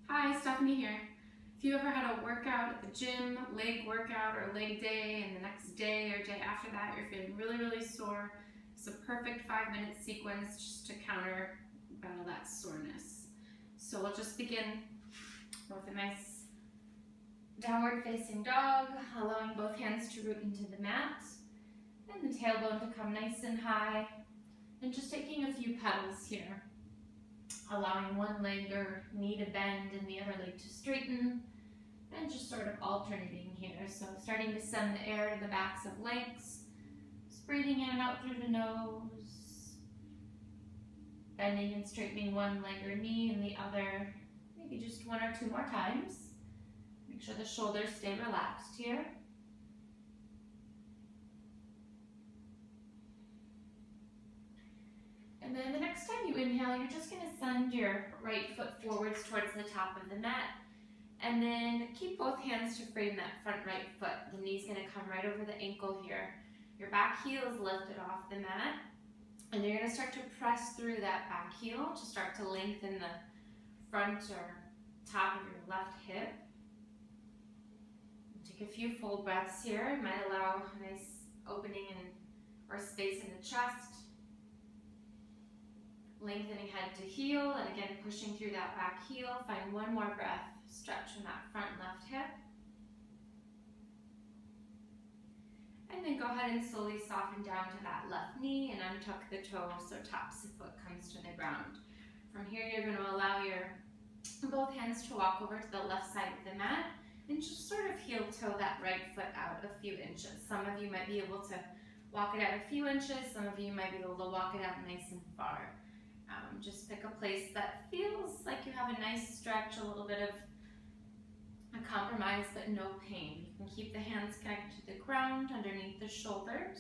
Hi, Stephanie here. If you ever had a workout at the gym, leg workout or leg day, and the next day or day after that you're feeling really sore, it's a perfect 5-minute sequence just to counter battle that soreness. So we'll just begin with a nice downward facing dog, allowing both hands to root into the mat and the tailbone to come nice and high, and just taking a few pedals here. Allowing one leg or knee to bend and the other leg to straighten, and just sort of alternating here. So starting to send the air to the backs of legs, just breathing in and out through the nose, bending and straightening one leg or knee and the other, maybe just 1 or 2 more times. Make sure the shoulders stay relaxed here. And then the next time you inhale, you're just going to send your right foot forwards towards the top of the mat. And then keep both hands to frame that front right foot. The knee's going to come right over the ankle here. Your back heel is lifted off the mat. And you're going to start to press through that back heel to start to lengthen the front or top of your left hip. Take a few full breaths here. It might allow a nice opening or space in the chest. Lengthening head to heel, and again pushing through that back heel. Find one more breath. Stretch from that front left hip. And then go ahead and slowly soften down to that left knee and untuck the toe so tops of foot comes to the ground. From here you're going to allow your both hands to walk over to the left side of the mat and just sort of heel toe that right foot out a few inches. Some of you might be able to walk it out a few inches, some of you might be able to walk it out nice and far. Just pick a place that feels like you have a nice stretch, a little bit of a compromise, but no pain. You can keep the hands connected to the ground underneath the shoulders.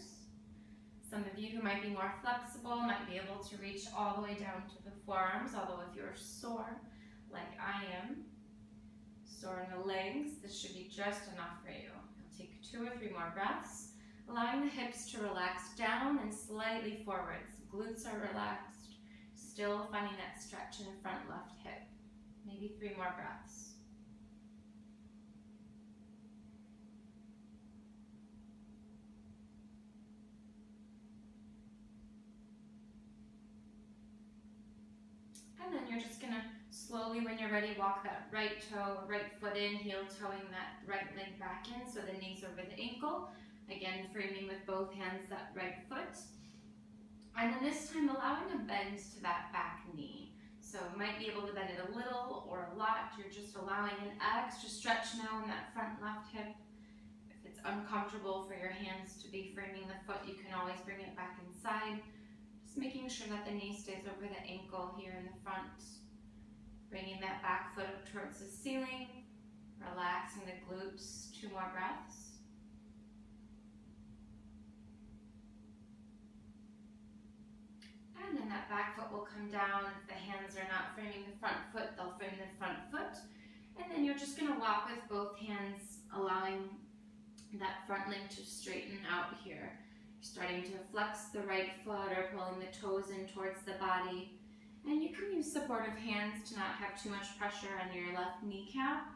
Some of you who might be more flexible might be able to reach all the way down to the forearms, although if you're sore, like I am, sore in the legs, this should be just enough for you. You'll take 2 or 3 more breaths, allowing the hips to relax down and slightly forwards. Glutes are relaxed. Still finding that stretch in the front left hip. Maybe 3 more breaths. And then you're just gonna slowly, when you're ready, walk that right toe, right foot in, heel toeing that right leg back in so the knee's over the ankle. Again, framing with both hands that right foot. And then this time allowing a bend to that back knee. So you might be able to bend it a little or a lot. You're just allowing an extra stretch now in that front left hip. If it's uncomfortable for your hands to be framing the foot, you can always bring it back inside. Just making sure that the knee stays over the ankle here in the front. Bringing that back foot up towards the ceiling. Relaxing the glutes. 2 more breaths. And then that back foot will come down. If the hands are not framing the front foot, they'll frame the front foot. And then you're just going to walk with both hands, allowing that front leg to straighten out here. You're starting to flex the right foot or pulling the toes in towards the body. And you can use supportive hands to not have too much pressure on your left kneecap.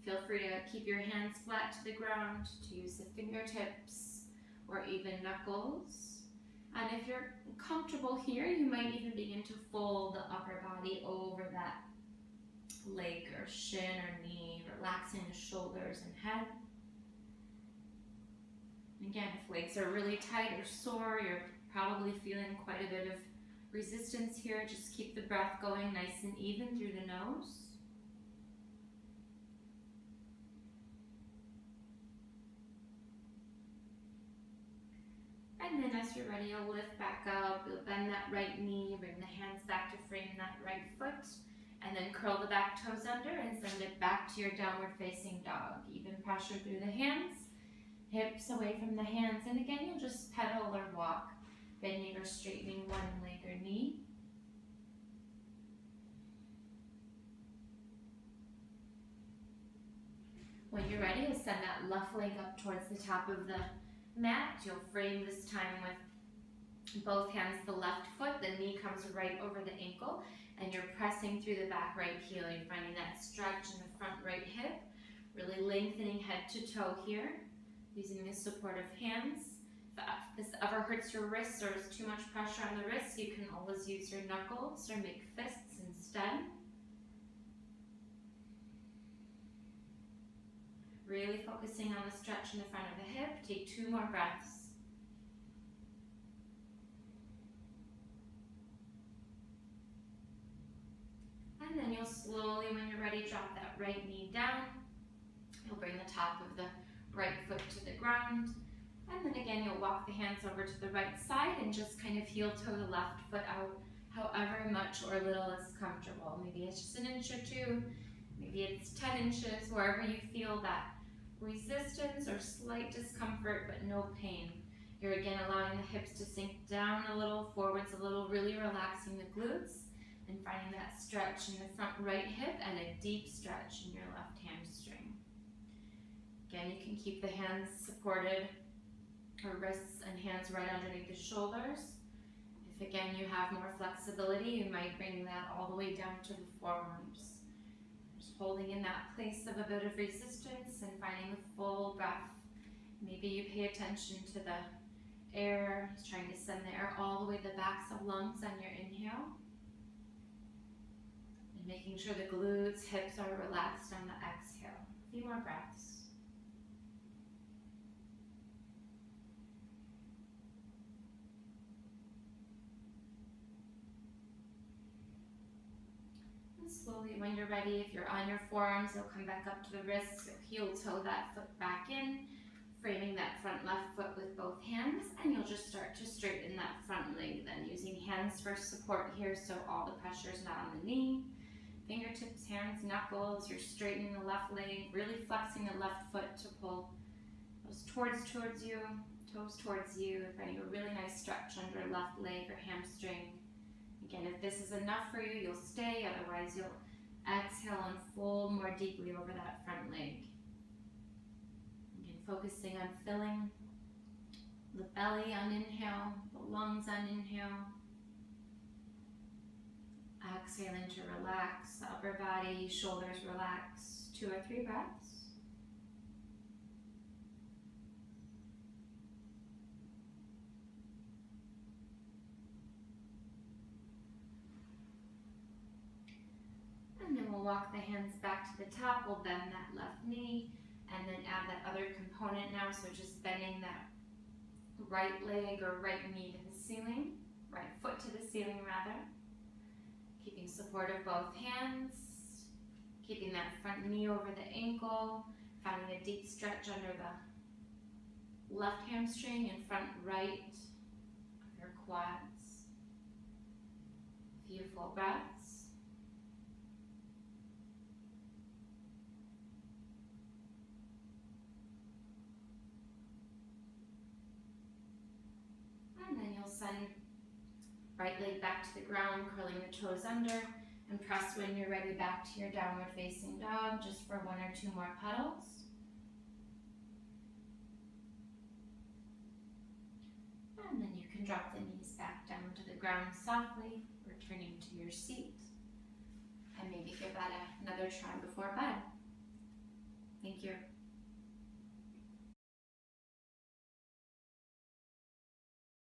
Feel free to keep your hands flat to the ground, to use the fingertips or even knuckles. And if you're comfortable here, you might even begin to fold the upper body over that leg or shin or knee, relaxing the shoulders and head. And again, if legs are really tight or sore, you're probably feeling quite a bit of resistance here. Just keep the breath going nice and even through the nose. And then as you're ready, you'll lift back up, you'll bend that right knee, bring the hands back to frame that right foot, and then curl the back toes under and send it back to your downward facing dog. Even pressure through the hands, hips away from the hands, and again, you'll just pedal or walk, bending or straightening one leg or knee. When you're ready, you'll send that left leg up towards the top of the mat. You'll frame this time with both hands the left foot, the knee comes right over the ankle, and you're pressing through the back right heel. You're finding that stretch in the front right hip, really lengthening head to toe here, using the support of hands. If this ever hurts your wrists or is too much pressure on the wrists, you can always use your knuckles or make fists instead. Really focusing on the stretch in the front of the hip. Take 2 more breaths. And then you'll slowly, when you're ready, drop that right knee down. You'll bring the top of the right foot to the ground. And then again, you'll walk the hands over to the right side and just kind of heel toe the left foot out, however much or little is comfortable. Maybe it's just an inch or 2, maybe it's 10 inches, wherever you feel that resistance or slight discomfort but no pain. You're again allowing the hips to sink down a little, forwards a little, really relaxing the glutes and finding that stretch in the front right hip and a deep stretch in your left hamstring. Again, you can keep the hands supported, or wrists and hands right underneath the shoulders. If again you have more flexibility, you might bring that all the way down to the forearms. Just holding in that place of a bit of resistance and finding the full breath. Maybe you pay attention to the air, trying to send the air all the way to the backs of lungs on your inhale. And making sure the glutes, hips are relaxed on the exhale. A few more breaths. Slowly, when you're ready, if you're on your forearms, you'll come back up to the wrists, you'll heel toe that foot back in, framing that front left foot with both hands, and you'll just start to straighten that front leg then, using hands for support here so all the pressure is not on the knee. Fingertips, hands, knuckles, you're straightening the left leg, really flexing the left foot to pull those towards you, toes towards you, finding a really nice stretch under left leg or hamstring. Again, if this is enough for you, you'll stay, otherwise you'll exhale and fold more deeply over that front leg. Again, focusing on filling the belly on inhale, the lungs on inhale. Exhaling to relax the upper body, shoulders relax. 2 or 3 breaths. And then we'll walk the hands back to the top. We'll bend that left knee and then add that other component now. So just bending that right leg or right knee to the ceiling, right foot to the ceiling rather. Keeping support of both hands, keeping that front knee over the ankle, finding a deep stretch under the left hamstring and front right of your quads. A few full breaths. And then you'll send right leg back to the ground, curling the toes under, and press when you're ready back to your downward facing dog, just for 1 or 2 more pedals. And then you can drop the knees back down to the ground softly, returning to your seat. And maybe give that another try before bed. Thank you.